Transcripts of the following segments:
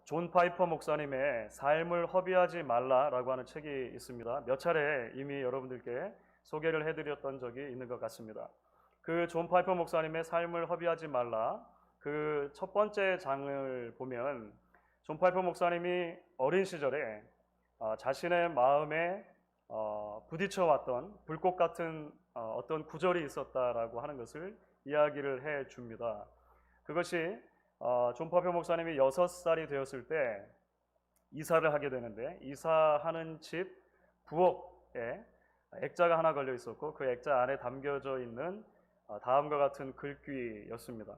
존 파이퍼 목사님의 삶을 허비하지 말라라고 하는 책이 있습니다. 몇 차례 이미 여러분들께 소개를 해드렸던 적이 있는 것 같습니다. 그 존 파이퍼 목사님의 삶을 허비하지 말라, 그 첫 번째 장을 보면 존 파이퍼 목사님이 어린 시절에 자신의 마음에 부딪혀왔던 불꽃 같은 어떤 구절이 있었다라고 하는 것을 이야기를 해 줍니다. 그것이 존 파이퍼 목사님이 6살이 되었을 때 이사를 하게 되는데, 이사하는 집 부엌에 액자가 하나 걸려 있었고 그 액자 안에 담겨져 있는 다음과 같은 글귀였습니다.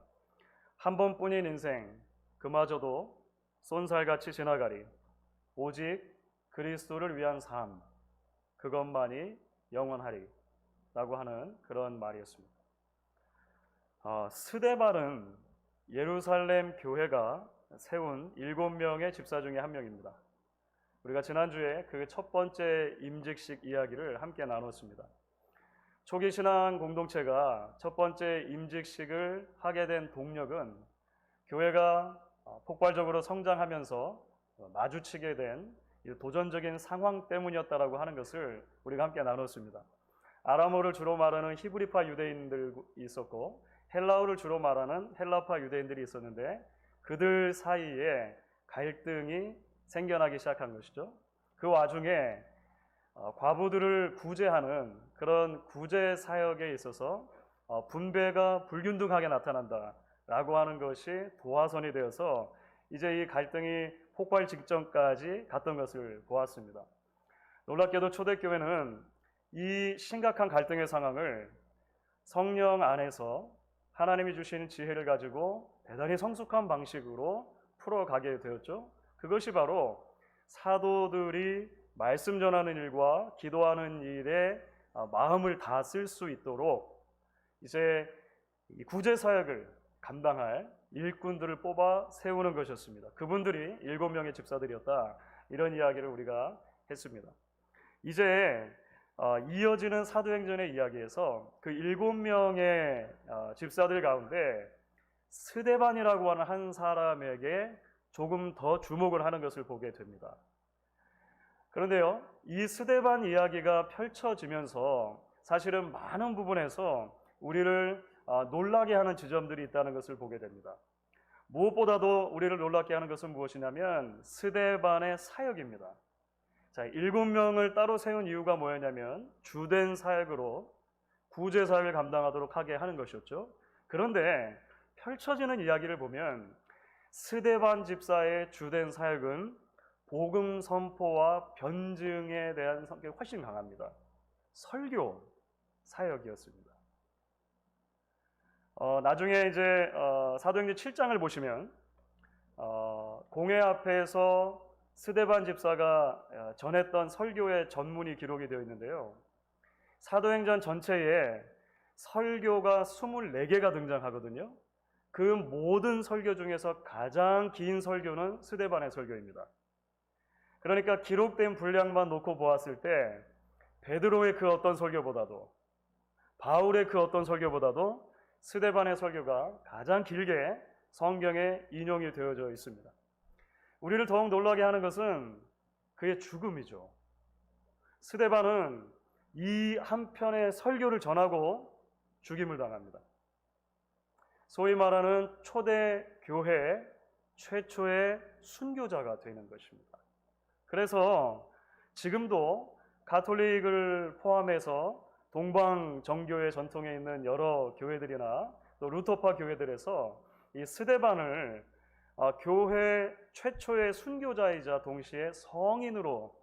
한 번뿐인 인생 그마저도 쏜살같이 지나가리. 오직 그리스도를 위한 삶 그것만이 영원하리 라고 하는 그런 말이었습니다. 스데반은 예루살렘 교회가 세운 7명의 집사 중에 한 명입니다. 우리가 지난주에 그 첫 번째 임직식 이야기를 함께 나눴습니다. 초기 신앙 공동체가 첫 번째 임직식을 하게 된 동력은 교회가 폭발적으로 성장하면서 마주치게 된 도전적인 상황 때문이었다라고 하는 것을 우리가 함께 나눴습니다. 아람어를 주로 말하는 히브리파 유대인들이 있었고 헬라어를 주로 말하는 헬라파 유대인들이 있었는데 그들 사이에 갈등이 생겨나기 시작한 것이죠. 그 와중에 과부들을 구제하는 그런 구제 사역에 있어서 분배가 불균등하게 나타난다라고 하는 것이 도화선이 되어서 이제 이 갈등이 폭발 직전까지 갔던 것을 보았습니다. 놀랍게도 초대교회는 이 심각한 갈등의 상황을 성령 안에서 하나님이 주신 지혜를 가지고 대단히 성숙한 방식으로 풀어가게 되었죠. 그것이 바로 사도들이 말씀 전하는 일과 기도하는 일에 마음을 다 쓸 수 있도록 이제 구제 사역을 감당할 일꾼들을 뽑아 세우는 것이었습니다. 그분들이 7명의 집사들이었다, 이런 이야기를 우리가 했습니다. 이제 이어지는 사도행전의 이야기에서 그 7명의 집사들 가운데 스데반이라고 하는 한 사람에게 조금 더 주목을 하는 것을 보게 됩니다. 그런데요, 이 스데반 이야기가 펼쳐지면서 사실은 많은 부분에서 우리를 놀라게 하는 지점들이 있다는 것을 보게 됩니다. 무엇보다도 우리를 놀랍게 하는 것은 무엇이냐면 스데반의 사역입니다. 자, 7명을 따로 세운 이유가 뭐였냐면 주된 사역으로 구제 사역을 감당하도록 하게 하는 것이었죠. 그런데 펼쳐지는 이야기를 보면 스데반 집사의 주된 사역은 복음 선포와 변증에 대한 성격이 훨씬 강합니다. 설교 사역이었습니다. 나중에 이제 사도행전 7장을 보시면 공회 앞에서 스데반 집사가 전했던 설교의 전문이 기록이 되어 있는데요. 사도행전 전체에 설교가 24개가 등장하거든요. 그 모든 설교 중에서 가장 긴 설교는 스데반의 설교입니다. 그러니까 기록된 분량만 놓고 보았을 때 베드로의 그 어떤 설교보다도, 바울의 그 어떤 설교보다도 스데반의 설교가 가장 길게 성경에 인용이 되어져 있습니다. 우리를 더욱 놀라게 하는 것은 그의 죽음이죠. 스데반은 이 한 편의 설교를 전하고 죽임을 당합니다. 소위 말하는 초대 교회 최초의 순교자가 되는 것입니다. 그래서 지금도 가톨릭을 포함해서 동방 정교의 전통에 있는 여러 교회들이나 또 루터파 교회들에서 이 스데반을 교회 최초의 순교자이자 동시에 성인으로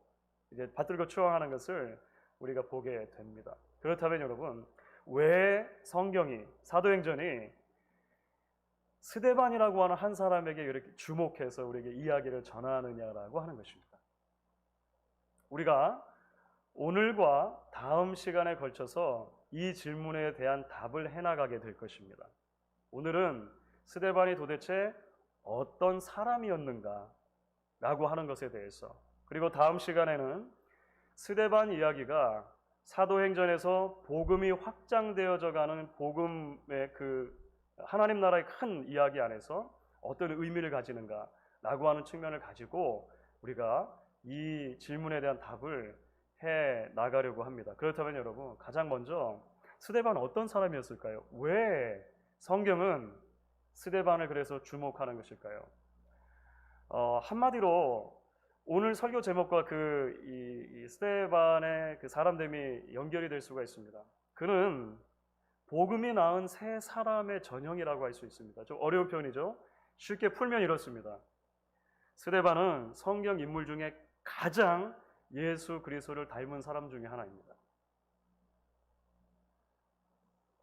이제 받들고 추앙하는 것을 우리가 보게 됩니다. 그렇다면 여러분, 왜 성경이, 사도행전이 스데반이라고 하는 한 사람에게 이렇게 주목해서 우리에게 이야기를 전하느냐라고 하는 것입니다. 우리가 오늘과 다음 시간에 걸쳐서 이 질문에 대한 답을 해나가게 될 것입니다. 오늘은 스데반이 도대체 어떤 사람이었는가 라고 하는 것에 대해서, 그리고 다음 시간에는 스데반 이야기가 사도행전에서 복음이 확장되어져 가는 복음의 그 하나님 나라의 큰 이야기 안에서 어떤 의미를 가지는가, 라고 하는 측면을 가지고 우리가 이 질문에 대한 답을 해 나가려고 합니다. 그렇다면 여러분, 가장 먼저 스데반은 어떤 사람이었을까요? 왜 성경은 스데반을 그래서 주목하는 것일까요? 한마디로 오늘 설교 제목과 이 스데반의 그 사람됨이 연결이 될 수가 있습니다. 그는 복음이 낳은 새 사람의 전형이라고 할 수 있습니다. 좀 어려운 표현이죠. 쉽게 풀면 이렇습니다. 스데반은 성경 인물 중에 가장 예수 그리스도를 닮은 사람 중에 하나입니다.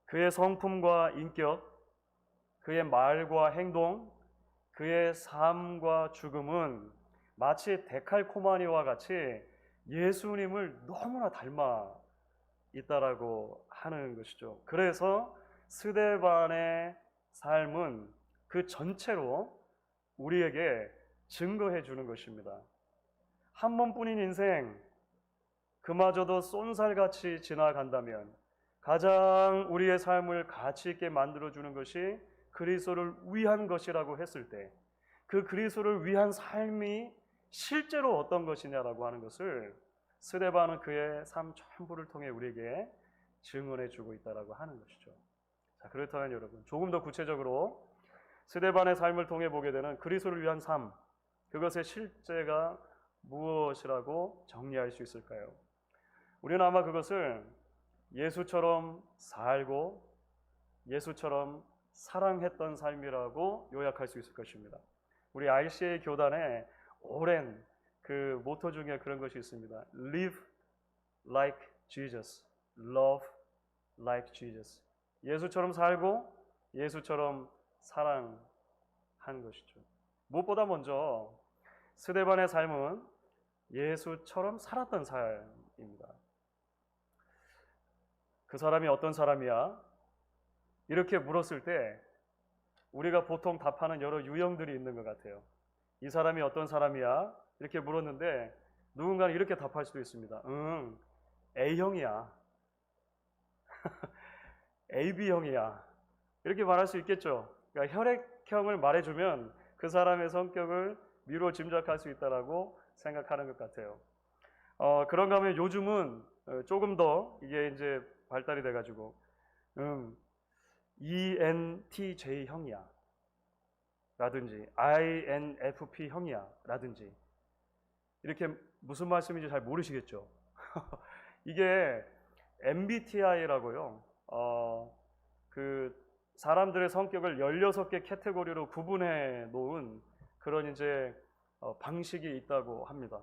그의 성품과 인격, 그의 말과 행동, 그의 삶과 죽음은 마치 데칼코마니와 같이 예수님을 너무나 닮아 있다라고 하는 것이죠. 그래서 스데반의 삶은 그 전체로 우리에게 증거해 주는 것입니다. 한 번뿐인 인생, 그마저도 쏜살같이 지나간다면 가장 우리의 삶을 가치 있게 만들어주는 것이 그리스도를 위한 것이라고 했을 때, 그 그리스도를 위한 삶이 실제로 어떤 것이냐라고 하는 것을 스데반은 그의 삶 전부를 통해 우리에게 증언해 주고 있다라고 하는 것이죠. 자, 그렇다면 여러분, 조금 더 구체적으로 스데반의 삶을 통해 보게 되는 그리스도를 위한 삶, 그것의 실제가 무엇이라고 정리할 수 있을까요? 우리는 아마 그것을 예수처럼 살고 예수처럼 사랑했던 삶이라고 요약할 수 있을 것입니다. 우리 RCA 교단에 오랜 그 모토 중에 그런 것이 있습니다. Live like Jesus, love like Jesus. 예수처럼 살고 예수처럼 사랑한 것이죠. 무엇보다 먼저 스데반의 삶은 예수처럼 살았던 삶입니다. 그 사람이 어떤 사람이야? 이렇게 물었을 때 우리가 보통 답하는 여러 유형들이 있는 것 같아요. 이 사람이 어떤 사람이야? 이렇게 물었는데 누군가는 이렇게 답할 수도 있습니다. A형이야. AB형이야. 이렇게 말할 수 있겠죠. 그러니까 혈액형을 말해주면 그 사람의 성격을 미루어 짐작할 수 있다라고 생각하는 것 같아요. 그런가 하면 요즘은 조금 더 이게 이제 발달이 돼가지고 ENTJ형이야 라든지 INFP형이야 라든지 이렇게 무슨 말씀인지 잘 모르시겠죠. 이게 MBTI라고요. 그 사람들의 성격을 16개 카테고리로 구분해 놓은 그런 이제 방식이 있다고 합니다.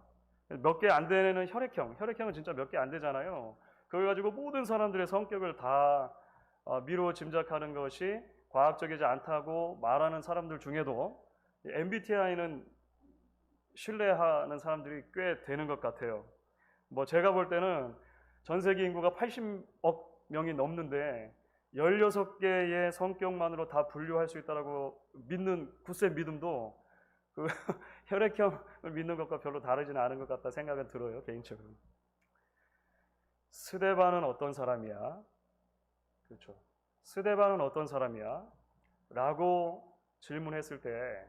몇 개 안 되는 혈액형은 진짜 몇 개 안 되잖아요. 그걸 가지고 모든 사람들의 성격을 다 미루어 짐작하는 것이 과학적이지 않다고 말하는 사람들 중에도 MBTI는 신뢰하는 사람들이 꽤 되는 것 같아요. 뭐 제가 볼 때는 전 세계 인구가 80억 명이 넘는데 16개의 성격만으로 다 분류할 수 있다고 믿는 굳센 믿음도 그 혈액형을 믿는 것과 별로 다르지는 않은 것 같다 생각은 들어요, 개인적으로. 스데반은 어떤 사람이야? 그렇죠. 스데반은 어떤 사람이야? 라고 질문했을 때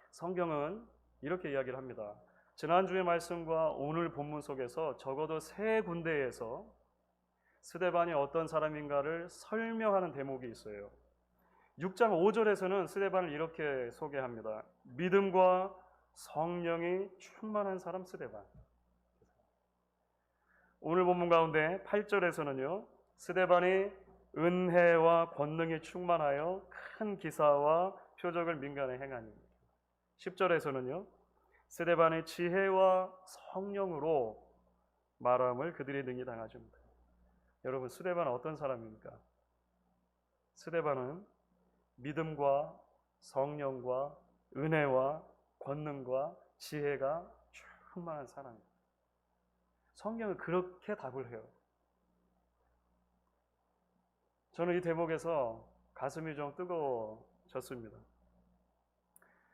성경은 이렇게 이야기를 합니다. 지난주의 말씀과 오늘 본문 속에서 적어도 3군데에서 스데반이 어떤 사람인가를 설명하는 대목이 있어요. 6장 5절에서는 스데반을 이렇게 소개합니다. 믿음과 성령이 충만한 사람 스데반. 오늘 본문 가운데 8절에서는요. 스데반이 은혜와 권능이 충만하여 큰 기사와 표적을 민간에 행하니. 10절에서는요. 스데반의 지혜와 성령으로 말함을 그들이 능히 당하지 못해. 여러분, 스데반은 어떤 사람입니까? 스데반은 믿음과 성령과 은혜와 권능과 지혜가 충만한 사람입니다. 성경은 그렇게 답을 해요. 저는 이 대목에서 가슴이 좀 뜨거워졌습니다.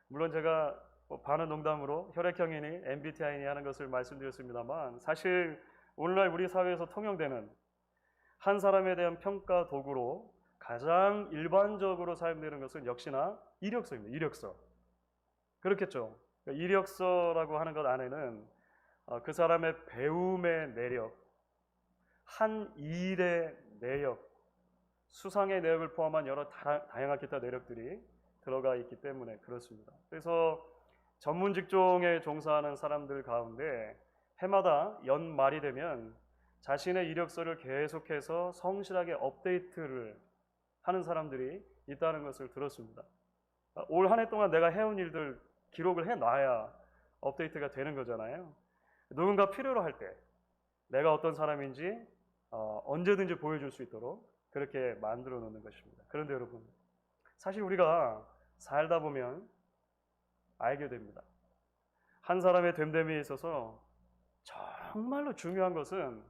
물론 제가 반은 농담으로 혈액형이니 MBTI니 하는 것을 말씀드렸습니다만 사실 오늘날 우리 사회에서 통용되는 한 사람에 대한 평가 도구로 가장 일반적으로 사용되는 것은 역시나 이력서입니다. 이력서. 그렇겠죠. 그러니까 이력서라고 하는 것 안에는 그 사람의 배움의 내력, 한 일의 내역, 수상의 내역을 포함한 여러 다양한 기타 내력들이 들어가 있기 때문에 그렇습니다. 그래서 전문 직종에 종사하는 사람들 가운데 해마다 연말이 되면 자신의 이력서를 계속해서 성실하게 업데이트를 하는 사람들이 있다는 것을 들었습니다. 올 한 해 동안 내가 해온 일들 기록을 해놔야 업데이트가 되는 거잖아요. 누군가 필요로 할 때 내가 어떤 사람인지 언제든지 보여줄 수 있도록 그렇게 만들어 놓는 것입니다. 그런데 여러분, 사실 우리가 살다 보면 알게 됩니다. 한 사람의 됨됨이에 있어서 정말로 중요한 것은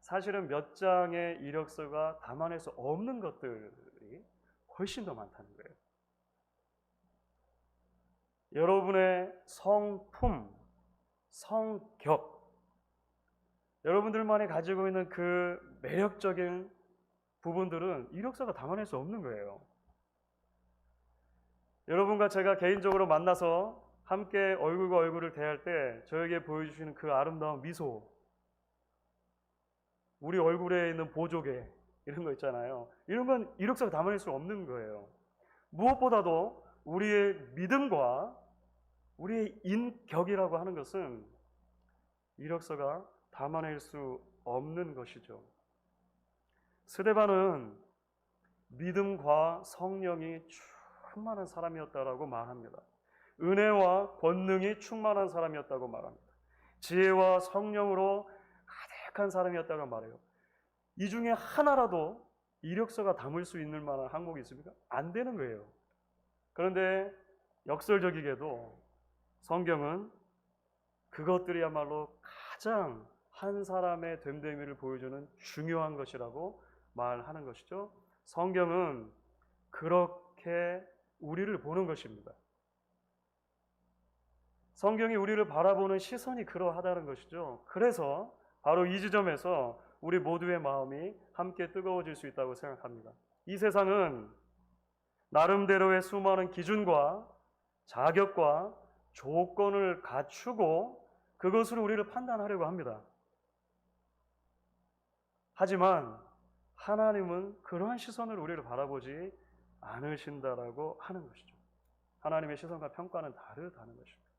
사실은 몇 장의 이력서가 담아낼 수 없는 것들이 훨씬 더 많다는 거예요. 여러분의 성품, 성격, 여러분들만이 가지고 있는 그 매력적인 부분들은 이력서가 담아낼 수 없는 거예요. 여러분과 제가 개인적으로 만나서 함께 얼굴과 얼굴을 대할 때 저에게 보여주시는 그 아름다운 미소, 우리 얼굴에 있는 보조개 이런 거 있잖아요. 이런 건 이력서가 담아낼 수 없는 거예요. 무엇보다도 우리의 믿음과 우리의 인격이라고 하는 것은 이력서가 담아낼 수 없는 것이죠. 스데반은 믿음과 성령이 충만한 사람이었다라고 말합니다. 은혜와 권능이 충만한 사람이었다고 말합니다. 지혜와 성령으로 가득한 사람이었다고 말해요. 이 중에 하나라도 이력서가 담을 수 있는 만한 항목이 있습니까? 안 되는 거예요. 그런데 역설적이게도 성경은 그것들이야말로 가장 한 사람의 됨됨이를 보여주는 중요한 것이라고 말하는 것이죠. 성경은 그렇게 우리를 보는 것입니다. 성경이 우리를 바라보는 시선이 그러하다는 것이죠. 그래서 바로 이 지점에서 우리 모두의 마음이 함께 뜨거워질 수 있다고 생각합니다. 이 세상은 나름대로의 수많은 기준과 자격과 조건을 갖추고 그것으로 우리를 판단하려고 합니다. 하지만 하나님은 그러한 시선으로 우리를 바라보지 않으신다라고 하는 것이죠. 하나님의 시선과 평가는 다르다는 것입니다.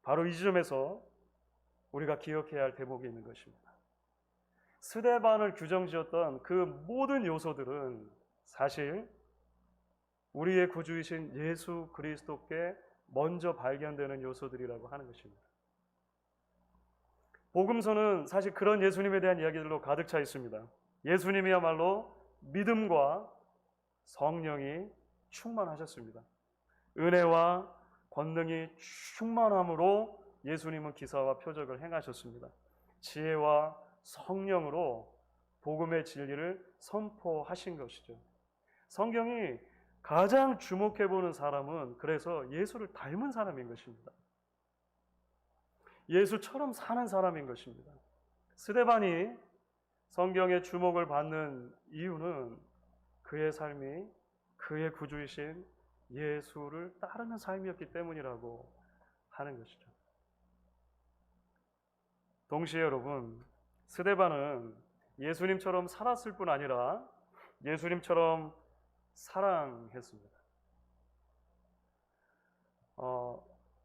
바로 이 지점에서 우리가 기억해야 할 대목이 있는 것입니다. 스데반을 규정지었던 그 모든 요소들은 사실 우리의 구주이신 예수 그리스도께 먼저 발견되는 요소들이라고 하는 것입니다. 복음서는 사실 그런 예수님에 대한 이야기들로 가득 차 있습니다. 예수님이야말로 믿음과 성령이 충만하셨습니다. 은혜와 권능이 충만함으로 예수님은 기사와 표적을 행하셨습니다. 지혜와 성령으로 복음의 진리를 선포하신 것이죠. 성경이 가장 주목해보는 사람은 그래서 예수를 닮은 사람인 것입니다. 예수처럼 사는 사람인 것입니다. 스데반이 성경의 주목을 받는 이유는 그의 삶이 그의 구주이신 예수를 따르는 삶이었기 때문이라고 하는 것이죠. 동시에 여러분, 스데반은 예수님처럼 살았을 뿐 아니라 예수님처럼 사랑했습니다.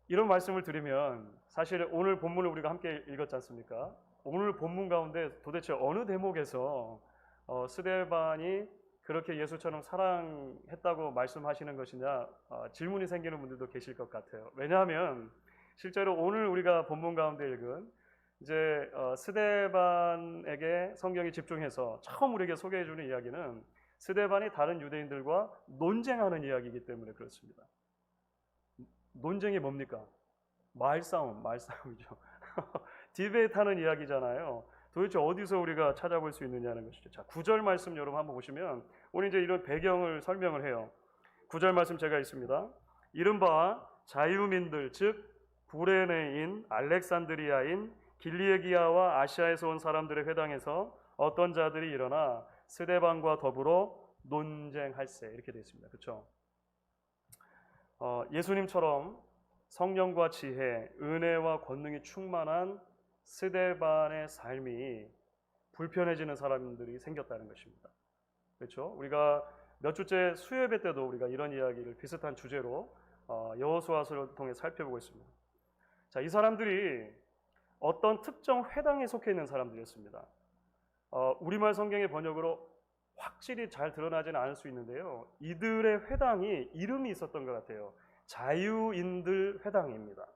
이런 말씀을 드리면 사실 오늘 본문을 우리가 함께 읽었지 않습니까? 오늘 본문 가운데 도대체 어느 대목에서 스데반이 그렇게 예수처럼 사랑했다고 말씀하시는 것이냐 질문이 생기는 분들도 계실 것 같아요. 왜냐하면 실제로 오늘 우리가 본문 가운데 읽은 이제 스데반에게 성경이 집중해서 처음 우리에게 소개해 주는 이야기는 스데반이 다른 유대인들과 논쟁하는 이야기이기 때문에 그렇습니다. 논쟁이 뭡니까? 말싸움이죠. 디베이트하는 이야기잖아요. 도대체 어디서 우리가 찾아볼 수 있느냐는 것이죠. 자, 9절 말씀 여러분 한번 보시면 오늘 이제 이런 배경을 설명을 해요. 9절 말씀 제가 있습니다. 이른바 자유민들 즉 구레네인, 알렉산드리아인, 길리에기아와 아시아에서 온 사람들의 회당에서 어떤 자들이 일어나 스데반과 더불어 논쟁할세 이렇게 되어 있습니다. 그렇죠? 예수님처럼 성령과 지혜, 은혜와 권능이 충만한 스데반의 삶이 불편해지는 사람들이 생겼다는 것입니다. 그렇죠? 우리가 몇 주째 수요예배 때도 우리가 이런 이야기를 비슷한 주제로 여호수아서를 통해 살펴보고 있습니다. 자, 이 사람들이 어떤 특정 회당에 속해 있는 사람들이었습니다. 우리말 성경의 번역으로 확실히 잘 드러나지는 않을 수 있는데요. 이들의 회당이 이름이 있었던 것 같아요. 자유인들 회당입니다.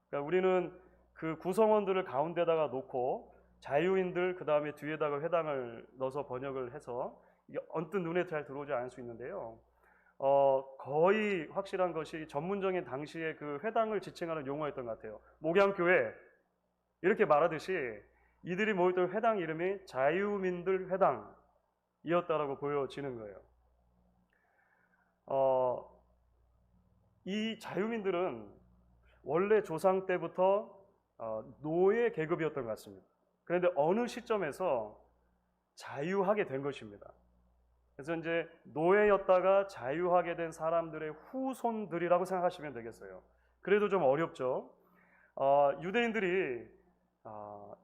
그러니까 우리는 그 구성원들을 가운데다가 놓고 자유인들 그 다음에 뒤에다가 회당을 넣어서 번역을 해서 이게 언뜻 눈에 잘 들어오지 않을 수 있는데요. 거의 확실한 것이 전문적인 당시에 그 회당을 지칭하는 용어였던 것 같아요. 목양교회 이렇게 말하듯이 이들이 모였던 회당 이름이 자유민들 회당이었다라고 보여지는 거예요. 이 자유민들은 원래 조상 때부터 노예 계급이었던 것 같습니다. 그런데 어느 시점에서 자유하게 된 것입니다. 그래서 이제 노예였다가 자유하게 된 사람들의 후손들이라고 생각하시면 되겠어요. 그래도 좀 어렵죠. 유대인들이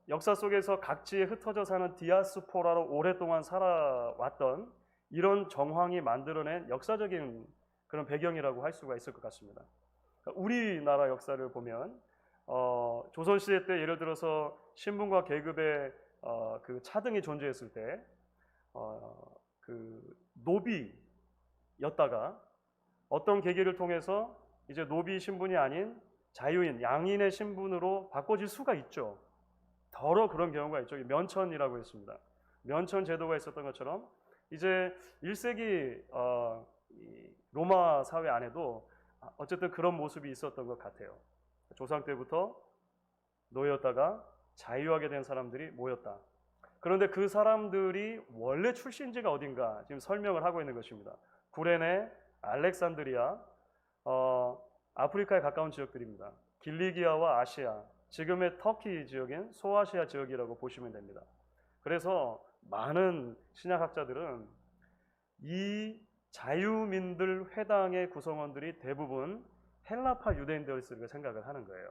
역사 속에서 각지에 흩어져 사는 디아스포라로 오랫동안 살아왔던 이런 정황이 만들어낸 역사적인 그런 배경이라고 할 수가 있을 것 같습니다. 우리나라 역사를 보면 조선시대 때 예를 들어서 신분과 계급의 그 차등이 존재했을 때 그 노비였다가 어떤 계기를 통해서 이제 노비 신분이 아닌 자유인, 양인의 신분으로 바꿔질 수가 있죠. 더러 그런 경우가 있죠. 면천이라고 했습니다. 면천 제도가 있었던 것처럼 이제 1세기 로마 사회 안에도 어쨌든 그런 모습이 있었던 것 같아요. 조상 때부터 노예였다가 자유하게 된 사람들이 모였다. 그런데 그 사람들이 원래 출신지가 어딘가 지금 설명을 하고 있는 것입니다. 구레네, 알렉산드리아, 아프리카에 가까운 지역들입니다. 길리기아와 아시아, 지금의 터키 지역인 소아시아 지역이라고 보시면 됩니다. 그래서 많은 신약학자들은 이 자유민들 회당의 구성원들이 대부분 헬라파 유대인들이라고 생각을 하는 거예요.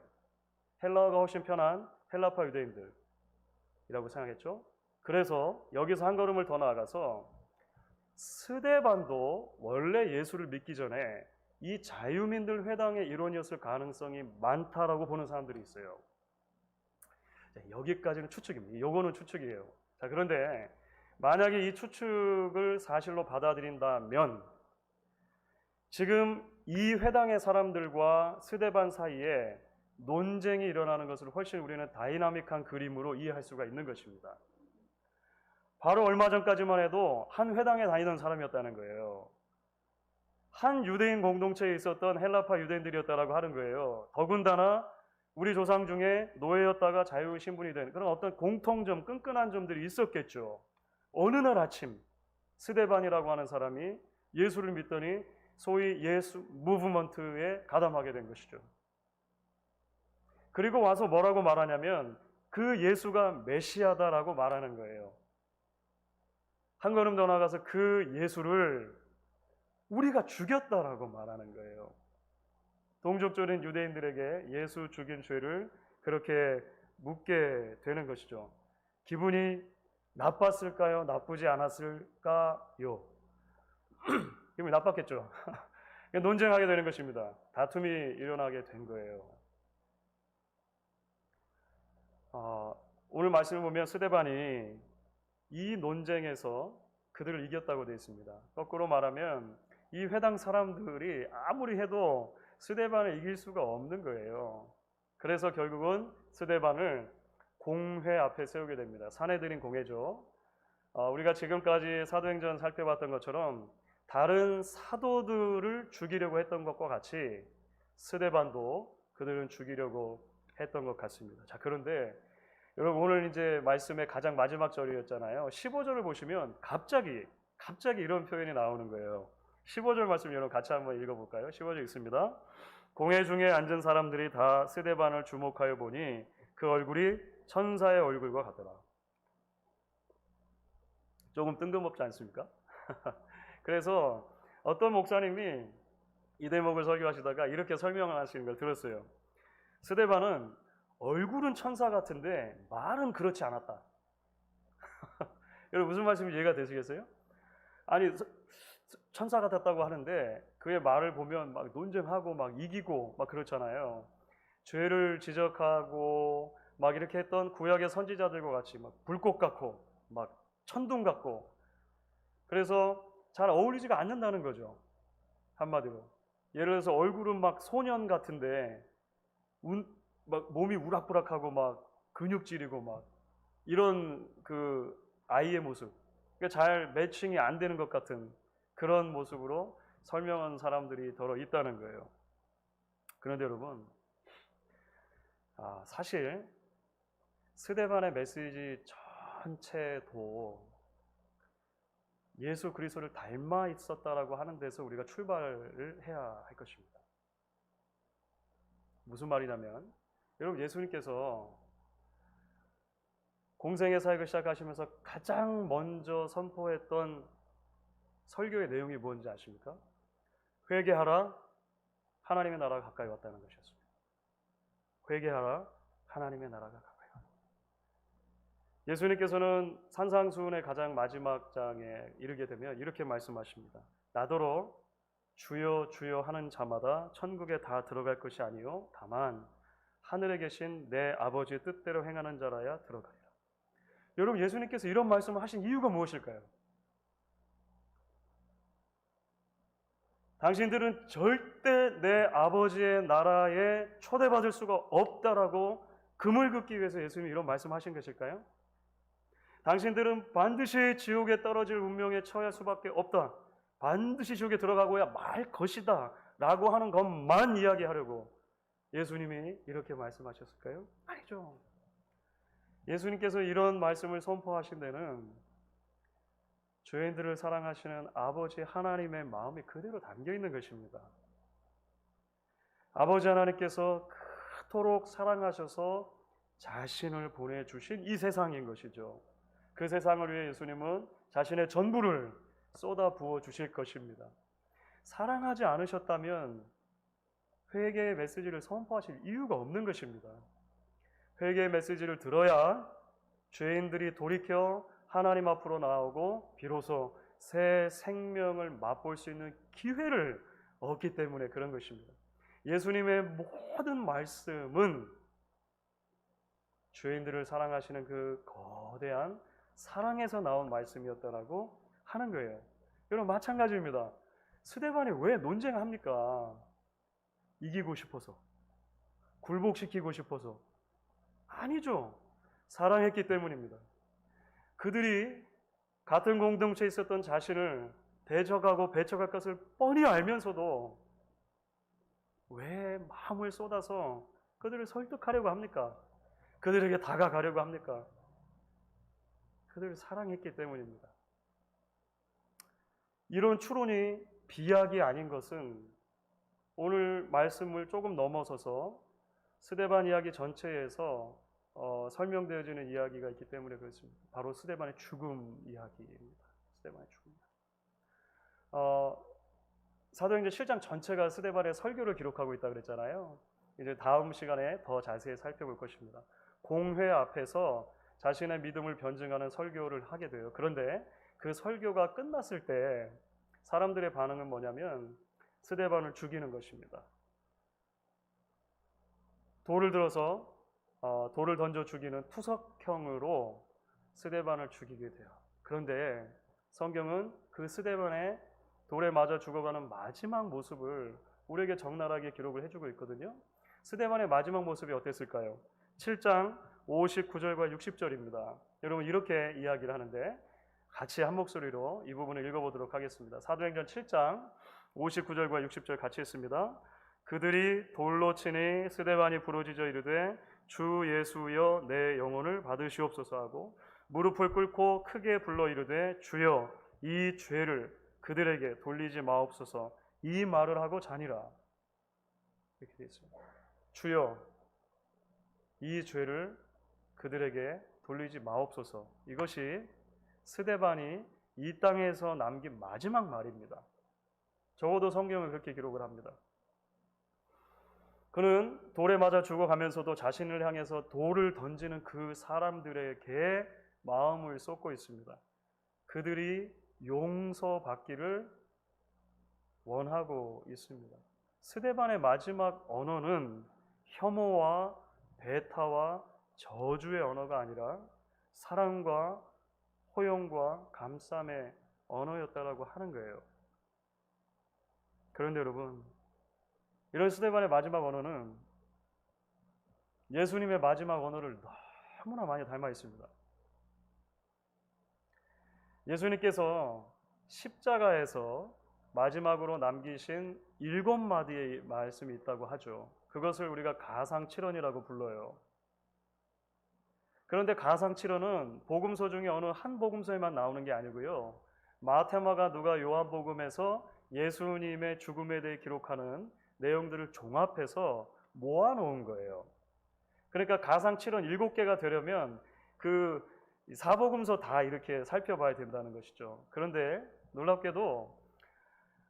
헬라어가 훨씬 편한 헬라파 유대인들이라고 생각했죠. 그래서 여기서 한 걸음을 더 나아가서 스데반도 원래 예수를 믿기 전에 이 자유민들 회당의 일원이었을 가능성이 많다라고 보는 사람들이 있어요. 여기까지는 추측입니다. 요거는 추측이에요. 자, 그런데 만약에 이 추측을 사실로 받아들인다면 지금 이 회당의 사람들과 스데반 사이에 논쟁이 일어나는 것을 훨씬 우리는 다이나믹한 그림으로 이해할 수가 있는 것입니다. 바로 얼마 전까지만 해도 한 회당에 다니던 사람이었다는 거예요. 한 유대인 공동체에 있었던 헬라파 유대인들이었다라고 하는 거예요. 더군다나 우리 조상 중에 노예였다가 자유 신분이 된 그런 어떤 공통점, 끈끈한 점들이 있었겠죠. 어느 날 아침 스데반이라고 하는 사람이 예수를 믿더니 소위 예수 무브먼트에 가담하게 된 것이죠. 그리고 와서 뭐라고 말하냐면 그 예수가 메시아다라고 말하는 거예요. 한 걸음 더 나가서 그 예수를 우리가 죽였다라고 말하는 거예요. 동족적인 유대인들에게 예수 죽인 죄를 그렇게 묻게 되는 것이죠. 기분이 나빴을까요? 나쁘지 않았을까요? 기분이 나빴겠죠. 논쟁하게 되는 것입니다. 다툼이 일어나게 된 거예요. 오늘 말씀을 보면 스데반이 이 논쟁에서 그들을 이겼다고 되어 있습니다. 거꾸로 말하면 이 회당 사람들이 아무리 해도 스데반을 이길 수가 없는 거예요. 그래서 결국은 스데반을 공회 앞에 세우게 됩니다. 사내들인 공회죠. 우리가 지금까지 사도행전 살펴봤던 것처럼 다른 사도들을 죽이려고 했던 것과 같이 스데반도 그들은 죽이려고 했던 것 같습니다. 자, 그런데 여러분 오늘 이제 말씀의 가장 마지막 절이었잖아요. 15절을 보시면 갑자기 이런 표현이 나오는 거예요. 15절 말씀 여러분 같이 한번 읽어볼까요? 15절 읽습니다. 공회 중에 앉은 사람들이 다 스데반을 주목하여 보니 그 얼굴이 천사의 얼굴과 같더라. 조금 뜬금없지 않습니까? 그래서 어떤 목사님이 이 대목을 설교하시다가 이렇게 설명하시는 걸 들었어요. 스데반은 얼굴은 천사 같은데 말은 그렇지 않았다. 여러분 무슨 말씀인지 이해가 되시겠어요? 아니 천사 같았다고 하는데 그의 말을 보면 막 논쟁하고 막 이기고 막 그렇잖아요. 죄를 지적하고 막 이렇게 했던 구약의 선지자들과 같이 막 불꽃 같고 막 천둥 같고 그래서 잘 어울리지가 않는다는 거죠. 한마디로. 예를 들어서 얼굴은 막 소년 같은데 막 몸이 우락부락하고 막 근육질이고 막 이런 그 아이의 모습. 그러니까 잘 매칭이 안 되는 것 같은 그런 모습으로 설명한 사람들이 더러 있다는 거예요. 그런데 여러분, 사실 스데반의 메시지 전체도 예수 그리스도를 닮아 있었다라고 하는 데서 우리가 출발을 해야 할 것입니다. 무슨 말이냐면 여러분 예수님께서 공생의 사역을 시작하시면서 가장 먼저 선포했던 설교의 내용이 뭔지 아십니까? 회개하라 하나님의 나라가 가까이 왔다는 것이었습니다. 회개하라 하나님의 나라가 가까이 왔다. 예수님께서는 산상수훈의 가장 마지막 장에 이르게 되면 이렇게 말씀하십니다. 나더러 주여 주여 하는 자마다 천국에 다 들어갈 것이 아니요 다만 하늘에 계신 내 아버지의 뜻대로 행하는 자라야 들어가리라. 여러분 예수님께서 이런 말씀을 하신 이유가 무엇일까요? 당신들은 절대 내 아버지의 나라에 초대받을 수가 없다라고 금을 긋기 위해서 예수님이 이런 말씀하신 것일까요? 당신들은 반드시 지옥에 떨어질 운명에 처할 수밖에 없다. 반드시 지옥에 들어가고야 말 것이다. 라고 하는 것만 이야기하려고 예수님이 이렇게 말씀하셨을까요? 아니죠. 예수님께서 이런 말씀을 선포하신 데는 죄인들을 사랑하시는 아버지 하나님의 마음이 그대로 담겨 있는 것입니다. 아버지 하나님께서 그토록 사랑하셔서 자신을 보내주신 이 세상인 것이죠. 그 세상을 위해 예수님은 자신의 전부를 쏟아 부어 주실 것입니다. 사랑하지 않으셨다면 회개의 메시지를 선포하실 이유가 없는 것입니다. 회개의 메시지를 들어야 죄인들이 돌이켜 하나님 앞으로 나오고 비로소 새 생명을 맛볼 수 있는 기회를 얻기 때문에 그런 것입니다. 예수님의 모든 말씀은 죄인들을 사랑하시는 그 거대한 사랑에서 나온 말씀이었다라고 하는 거예요. 여러분 마찬가지입니다. 스데반이 왜 논쟁합니까? 이기고 싶어서, 굴복시키고 싶어서? 아니죠. 사랑했기 때문입니다. 그들이 같은 공동체에 있었던 자신을 대적하고 배척할 것을 뻔히 알면서도 왜 마음을 쏟아서 그들을 설득하려고 합니까? 그들에게 다가가려고 합니까? 그들을 사랑했기 때문입니다. 이런 추론이 비약이 아닌 것은 오늘 말씀을 조금 넘어서서 스데반 이야기 전체에서 설명되어지는 이야기가 있기 때문에 그렇습니다. 바로 스데반의 죽음 이야기입니다. 스데반의 죽음. 사도행전 7장 전체가 스데반의 설교를 기록하고 있다고 그랬잖아요. 이제 다음 시간에 더 자세히 살펴볼 것입니다. 공회 앞에서 자신의 믿음을 변증하는 설교를 하게 돼요. 그런데 그 설교가 끝났을 때 사람들의 반응은 뭐냐면 스데반을 죽이는 것입니다. 돌을 들어서 돌을 던져 죽이는 투석형으로 스데반을 죽이게 돼요. 그런데 성경은 그 스데반의 돌에 맞아 죽어가는 마지막 모습을 우리에게 적나라하게 기록을 해주고 있거든요. 스데반의 마지막 모습이 어땠을까요? 7장 59절과 60절입니다. 여러분 이렇게 이야기를 하는데 같이 한 목소리로 이 부분을 읽어보도록 하겠습니다. 사도행전 7장 59절과 60절 같이 읽습니다. 그들이 돌로 치니 스데반이 부르짖어 이르되 주 예수여 내 영혼을 받으시옵소서 하고 무릎을 꿇고 크게 불러 이르되 주여 이 죄를 그들에게 돌리지 마옵소서 이 말을 하고 자니라. 이렇게 되어 있습니다. 주여 이 죄를 그들에게 돌리지 마옵소서. 이것이 스데반이 이 땅에서 남긴 마지막 말입니다. 적어도 성경은 그렇게 기록을 합니다. 그는 돌에 맞아 죽어가면서도 자신을 향해서 돌을 던지는 그 사람들에게 마음을 쏟고 있습니다. 그들이 용서받기를 원하고 있습니다. 스데반의 마지막 언어는 혐오와 배타와 저주의 언어가 아니라 사랑과 호용과 감쌈의 언어였다라고 하는 거예요. 그런데 여러분, 이런 스데반의 마지막 언어는 예수님의 마지막 언어를 너무나 많이 닮아 있습니다. 예수님께서 십자가에서 마지막으로 남기신 7마디의 말씀이 있다고 하죠. 그것을 우리가 가상칠언이라고 불러요. 그런데 가상칠언은 복음서 중에 어느 한 복음서에만 나오는 게 아니고요. 마태, 마가, 누가, 요한복음에서 예수님의 죽음에 대해 기록하는 내용들을 종합해서 모아놓은 거예요. 그러니까 가상칠언 7개가 되려면 그 사복음서 다 이렇게 살펴봐야 된다는 것이죠. 그런데 놀랍게도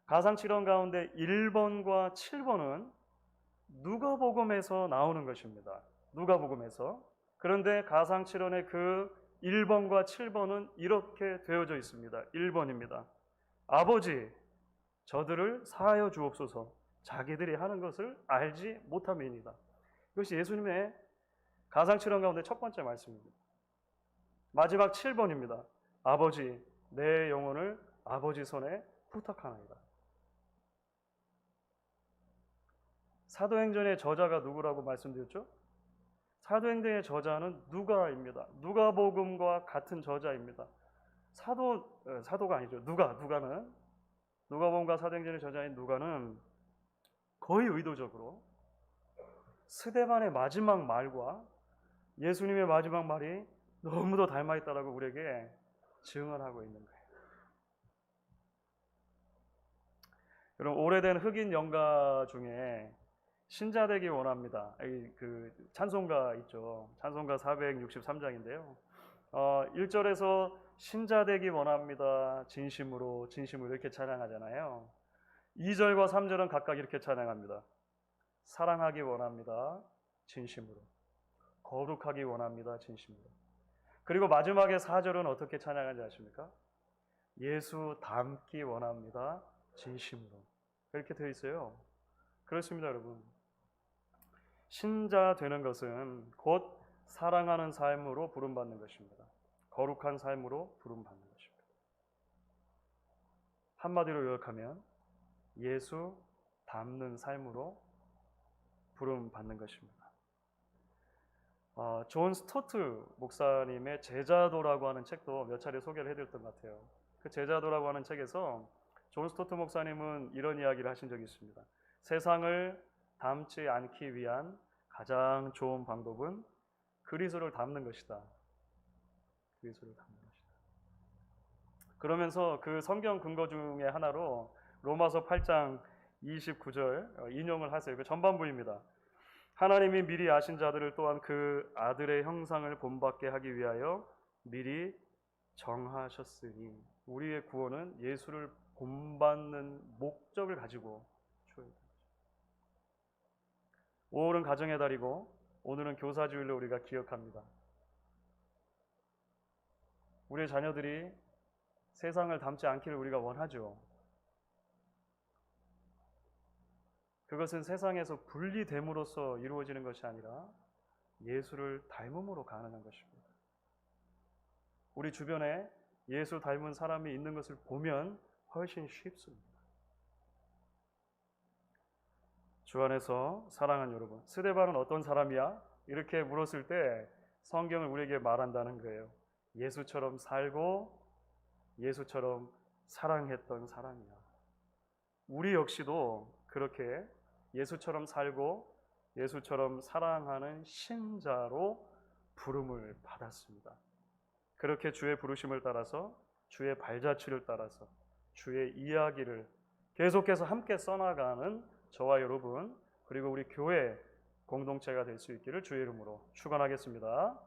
가상칠언 가운데 1번과 7번은 누가복음에서 나오는 것입니다. 누가복음에서. 그런데 가상칠언의 그 1번과 7번은 이렇게 되어져 있습니다. 1번입니다. 아버지, 저들을 사하여 주옵소서. 자기들이 하는 것을 알지 못함이니이다. 이것이 예수님의 가상칠언 가운데 첫 번째 말씀입니다. 마지막 7번입니다. 아버지, 내 영혼을 아버지 손에 부탁하나이다. 사도행전의 저자가 누구라고 말씀드렸죠? 사도행전의 저자는 누가입니다. 누가복음과 같은 저자입니다. 사도가 아니죠. 누가는 누가복음과 사도행전의 저자인 누가는 거의 의도적으로 스데반의 마지막 말과 예수님의 마지막 말이 너무도 닮아 있다라고 우리에게 증언하고 있는 거예요. 그럼 오래된 흑인 연가 중에 신자 되기 원합니다. 그 찬송가 있죠. 찬송가 463장인데요. 1절에서 신자 되기 원합니다. 진심으로 이렇게 찬양하잖아요. 2절과 3절은 각각 이렇게 찬양합니다. 사랑하기 원합니다. 진심으로. 거룩하기 원합니다. 진심으로. 그리고 마지막에 4절은 어떻게 찬양하는지 아십니까? 예수 닮기 원합니다. 진심으로. 그렇게 되어 있어요. 그렇습니다, 여러분. 신자 되는 것은 곧 사랑하는 삶으로 부름받는 것입니다. 거룩한 삶으로 부름받는 것입니다. 한마디로 요약하면 예수 닮는 삶으로 부름받는 것입니다. 존 스토트 목사님의 제자도라고 하는 책도 몇 차례 소개를 해드렸던 것 같아요. 그 제자도라고 하는 책에서 존 스토트 목사님은 이런 이야기를 하신 적이 있습니다. 세상을 닮지 않기 위한 가장 좋은 방법은 그리스도를 닮는 것이다. 그리스도를 닮는 것이다. 그러면서 그 성경 근거 중에 하나로 로마서 8장 29절 인용을 하세요. 그 전반부입니다. 하나님이 미리 아신 자들을 또한 그 아들의 형상을 본받게 하기 위하여 미리 정하셨으니 우리의 구원은 예수를 본받는 목적을 가지고 5월은 가정의 달이고 오늘은 교사주일로 우리가 기억합니다. 우리의 자녀들이 세상을 닮지 않기를 우리가 원하죠. 그것은 세상에서 분리됨으로써 이루어지는 것이 아니라 예수를 닮음으로 가능한 것입니다. 우리 주변에 예수 닮은 사람이 있는 것을 보면 훨씬 쉽습니다. 주 안에서 사랑하는 여러분, 스데반은 어떤 사람이야? 이렇게 물었을 때 성경을 우리에게 말한다는 거예요. 예수처럼 살고 예수처럼 사랑했던 사람이야. 우리 역시도 그렇게 예수처럼 살고 예수처럼 사랑하는 신자로 부름을 받았습니다. 그렇게 주의 부르심을 따라서 주의 발자취를 따라서 주의 이야기를 계속해서 함께 써나가는 저와 여러분 그리고 우리 교회 공동체가 될 수 있기를 주의 이름으로 축원하겠습니다.